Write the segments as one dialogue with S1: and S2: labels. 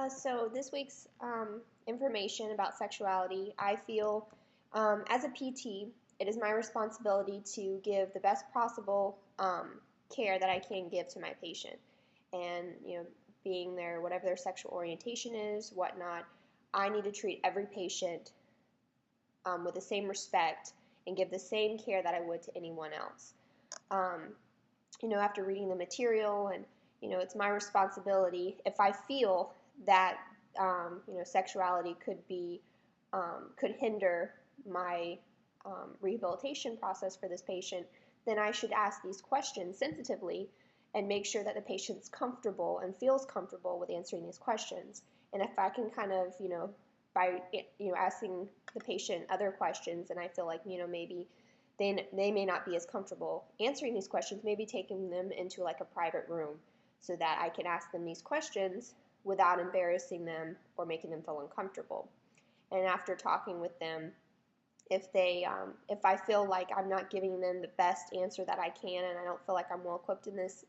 S1: So this week's information about sexuality, I feel as a PT, it is my responsibility to give the best possible care that I can give to my patient. And, being their, whatever their sexual orientation is, whatnot, I need to treat every patient with the same respect and give the same care that I would to anyone else. Um, After reading the material and, it's my responsibility if I feel that, sexuality could hinder my rehabilitation process for this patient, then I should ask these questions sensitively and make sure that the patient's comfortable and feels comfortable with answering these questions. And if I can kind of, by, asking the patient other questions and I feel like, maybe they may not be as comfortable answering these questions, maybe taking them into like a private room so that I can ask them these questions without embarrassing them or making them feel uncomfortable. And after talking with them, if I feel like I'm not giving them the best answer that I can and I don't feel like I'm well equipped in this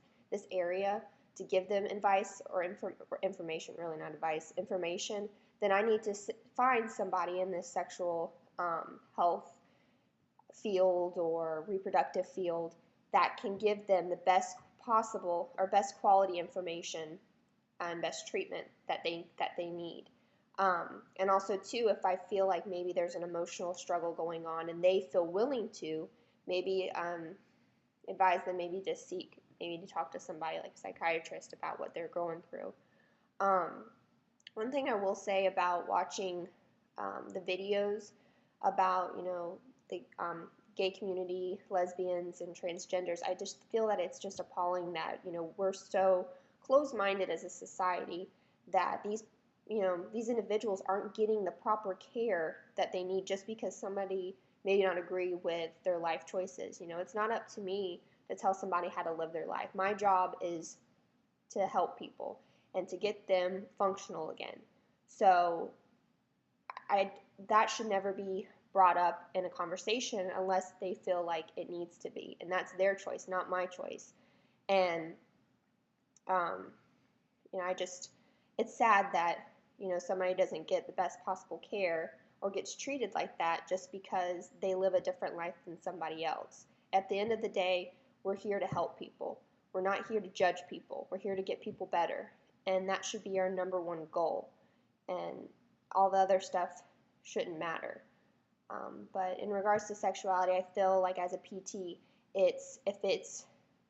S1: area to give them advice or information, really not advice, information, then I need to find somebody in this sexual health field or reproductive field that can give them the best possible or best quality information and best treatment that they need. And also too, if I feel like maybe there's an emotional struggle going on and they feel willing to, maybe advise them maybe to talk to somebody like a psychiatrist about what they're going through. One thing I will say about watching the videos about, the gay community, lesbians, and transgenders, I just feel that it's just appalling that, we're so closed-minded as a society that these individuals aren't getting the proper care that they need just because somebody may not agree with their life choices. It's not up to me to tell somebody how to live their life. My job is to help people and to get them functional again. So that should never be brought up in a conversation unless they feel like it needs to be. And that's their choice, not my choice. And, it's sad that, somebody doesn't get the best possible care or gets treated like that just because they live a different life than somebody else. At the end of the day, we're here to help people. We're not here to judge people. We're here to get people better. And that should be our number one goal. And all the other stuff shouldn't matter. But in regards to sexuality, I feel like as a PT, if it's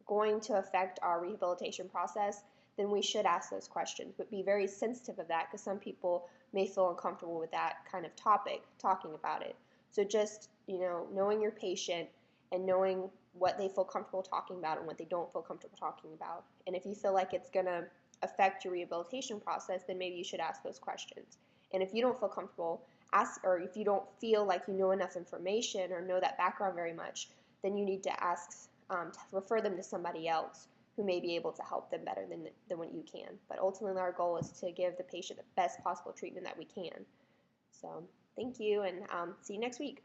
S1: going to affect our rehabilitation process, then we should ask those questions, but be very sensitive of that because some people may feel uncomfortable with that kind of topic, talking about it. So just, knowing your patient and knowing what they feel comfortable talking about and what they don't feel comfortable talking about. And if you feel like it's going to affect your rehabilitation process, then maybe you should ask those questions. And if you don't feel comfortable, or if you don't feel like you know enough information or know that background very much, then you need to ask, to refer them to somebody else who may be able to help them better than what you can. But ultimately our goal is to give the patient the best possible treatment that we can. So thank you, and see you next week.